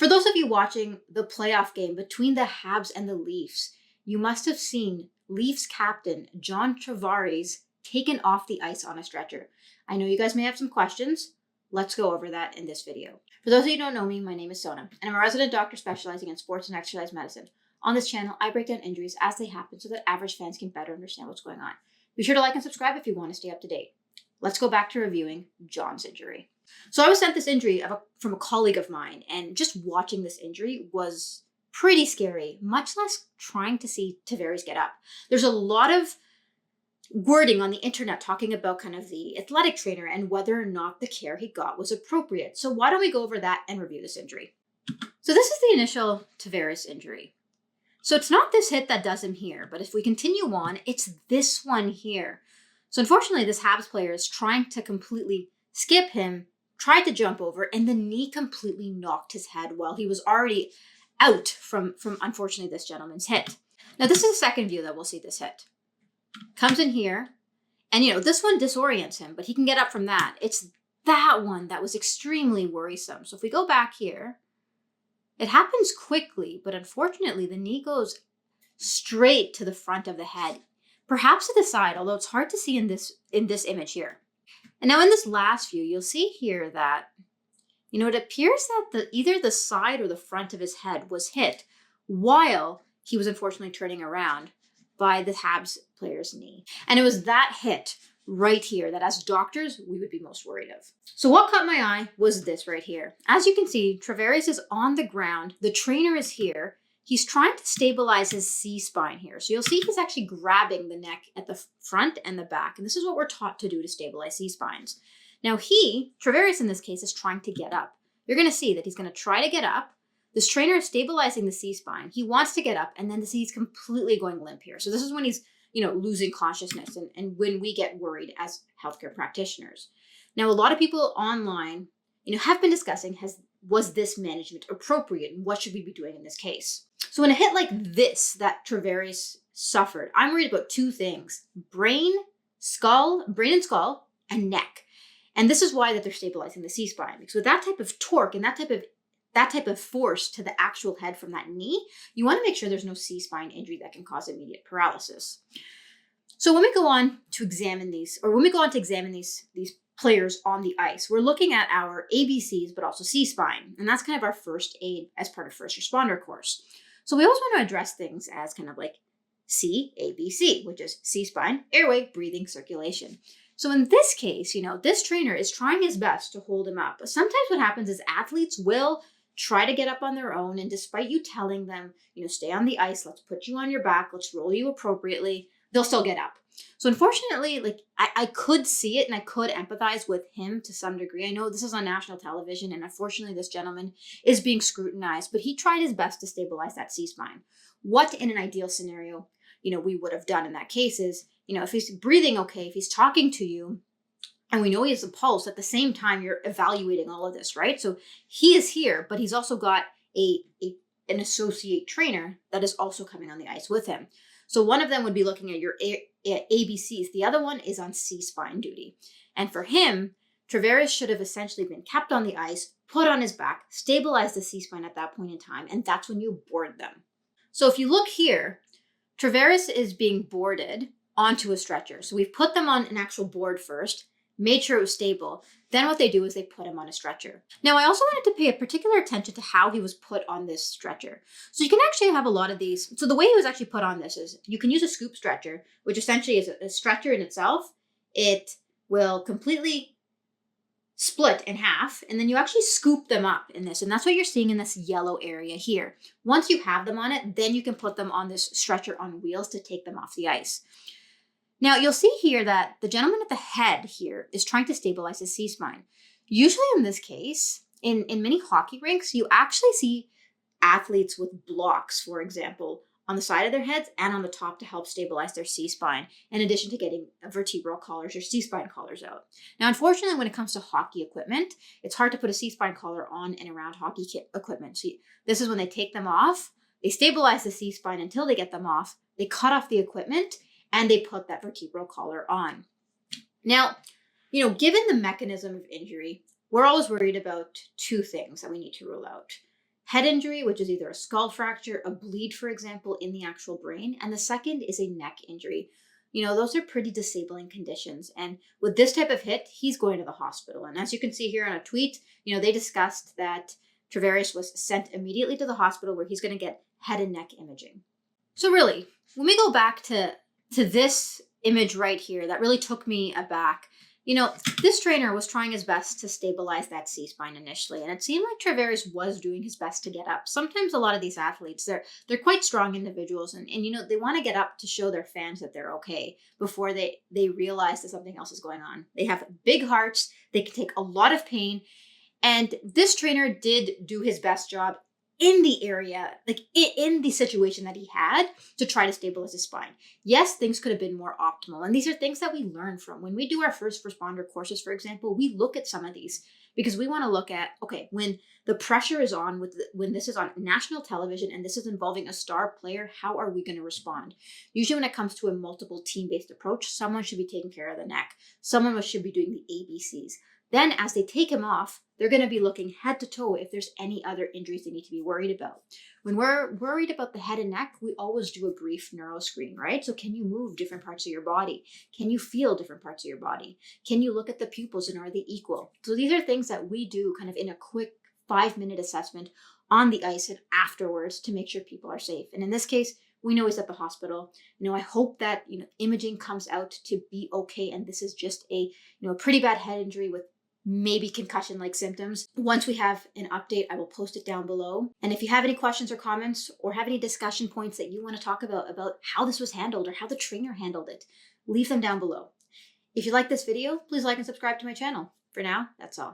For those of you watching the playoff game between the Habs and the Leafs, you must have seen Leafs captain John Tavares taken off the ice on a stretcher. I know you guys may have some questions. Let's go over that in this video. For those of you who don't know me, my name is Sonam, and I'm a resident doctor specializing in sports and exercise medicine. On this channel, I break down injuries as they happen so that average fans can better understand what's going on. Be sure to like and subscribe if you want to stay up to date. Let's go back to reviewing John's injury. So I was sent this injury from a colleague of mine, and just watching this injury was pretty scary, much less trying to see Tavares get up. There's a lot of wording on the internet talking about kind of the athletic trainer and whether or not the care he got was appropriate. So why don't we go over that and review this injury? So this is the initial Tavares injury. So it's not this hit that does him here, but if we continue on, it's this one here. So unfortunately, this Habs player is trying to completely skip him, tried to jump over, and the knee completely knocked his head while he was already out from unfortunately, this gentleman's hit. Now, this is the second view that we'll see this hit. Comes in here, and this one disorients him, but he can get up from that. It's that one that was extremely worrisome. So if we go back here, it happens quickly, but unfortunately, the knee goes straight to the front of the head, perhaps to the side, although it's hard to see in this image here. And now in this last view, you'll see here that, it appears that either the side or the front of his head was hit while he was unfortunately turning around by the Habs player's knee. And it was that hit right here that as doctors, we would be most worried of. So what caught my eye was this right here. As you can see, Tavares is on the ground. The trainer is here. He's trying to stabilize his C-spine here. So you'll see he's actually grabbing the neck at the front and the back. And this is what we're taught to do to stabilize C-spines. Now Tavares in this case, is trying to get up. You're going to see that he's going to try to get up. This trainer is stabilizing the C-spine. He wants to get up, and then he's completely going limp here. So this is when he's, losing consciousness and when we get worried as healthcare practitioners. Now, a lot of people online, have been discussing, was this management appropriate, and what should we be doing in this case? So in a hit like this that Tavares suffered, I'm worried about two things: brain and skull, and neck. And this is why that they're stabilizing the C-spine, because with that type of torque and that type of force to the actual head from that knee, you want to make sure there's no C-spine injury that can cause immediate paralysis. So when we go on to examine these players on the ice, we're looking at our ABCs, but also C-spine. And that's kind of our first aid as part of first responder course. So we always want to address things as kind of like ABC, which is C-spine, airway, breathing, circulation. So in this case, this trainer is trying his best to hold him up. But sometimes what happens is athletes will try to get up on their own. And despite you telling them, stay on the ice, let's put you on your back, let's roll you appropriately, they'll still get up. So unfortunately, I could see it and I could empathize with him to some degree. I know this is on national television, and unfortunately this gentleman is being scrutinized, but he tried his best to stabilize that C-spine. What in an ideal scenario, we would have done in that case is, if he's breathing okay, if he's talking to you, and we know he has a pulse, at the same time, you're evaluating all of this, right? So he is here, but he's also got an associate trainer that is also coming on the ice with him. So one of them would be looking at your ABCs. The other one is on C-spine duty. And for him, Tavares should have essentially been kept on the ice, put on his back, stabilized the C-spine at that point in time, and that's when you board them. So if you look here, Tavares is being boarded onto a stretcher. So we've put them on an actual board first, made sure it was stable. Then what they do is they put him on a stretcher. Now, I also wanted to pay a particular attention to how he was put on this stretcher. So you can actually have a lot of these. So the way he was actually put on this is you can use a scoop stretcher, which essentially is a stretcher in itself. It will completely split in half, and then you actually scoop them up in this. And that's what you're seeing in this yellow area here. Once you have them on it, then you can put them on this stretcher on wheels to take them off the ice. Now, you'll see here that the gentleman at the head here is trying to stabilize his C-spine. Usually in this case, in many hockey rinks, you actually see athletes with blocks, for example, on the side of their heads and on the top to help stabilize their C-spine, in addition to getting vertebral collars or C-spine collars out. Now, unfortunately, when it comes to hockey equipment, it's hard to put a C-spine collar on and around hockey equipment. So this is when they take them off, they stabilize the C-spine until they get them off, they cut off the equipment, and they put that vertebral collar on. Now, given the mechanism of injury, we're always worried about two things that we need to rule out: head injury, which is either a skull fracture, a bleed, for example, in the actual brain. And the second is a neck injury. Those are pretty disabling conditions. And with this type of hit, he's going to the hospital. And as you can see here on a tweet, they discussed that Tavares was sent immediately to the hospital where he's going to get head and neck imaging. So really, when we go back to this image right here, that really took me aback. This trainer was trying his best to stabilize that C-spine initially, and it seemed like Tavares was doing his best to get up. Sometimes a lot of these athletes, they're quite strong individuals, and they want to get up to show their fans that they're okay before they realize that something else is going on. They have big hearts, they can take a lot of pain, and this trainer did do his best job in the area, like in the situation that he had, to try to stabilize his spine. Yes, things could have been more optimal. And these are things that we learn from. When we do our first responder courses, for example, we look at some of these because we want to look at, okay, when the pressure is on, when this is on national television and this is involving a star player, how are we going to respond? Usually when it comes to a multiple team-based approach, someone should be taking care of the neck. Someone should be doing the ABCs. Then as they take him off, they're going to be looking head to toe if there's any other injuries they need to be worried about. When we're worried about the head and neck, we always do a brief neuro screen, right? So can you move different parts of your body? Can you feel different parts of your body? Can you look at the pupils and are they equal? So these are things that we do kind of in a quick 5-minute assessment on the ice and afterwards to make sure people are safe. And in this case, we know he's at the hospital. I hope that imaging comes out to be okay, and this is just a pretty bad head injury with maybe concussion-like symptoms. Once we have an update, I will post it down below. And if you have any questions or comments or have any discussion points that you want to talk about how this was handled or how the trainer handled it, leave them down below. If you like this video, please like and subscribe to my channel. For now, that's all.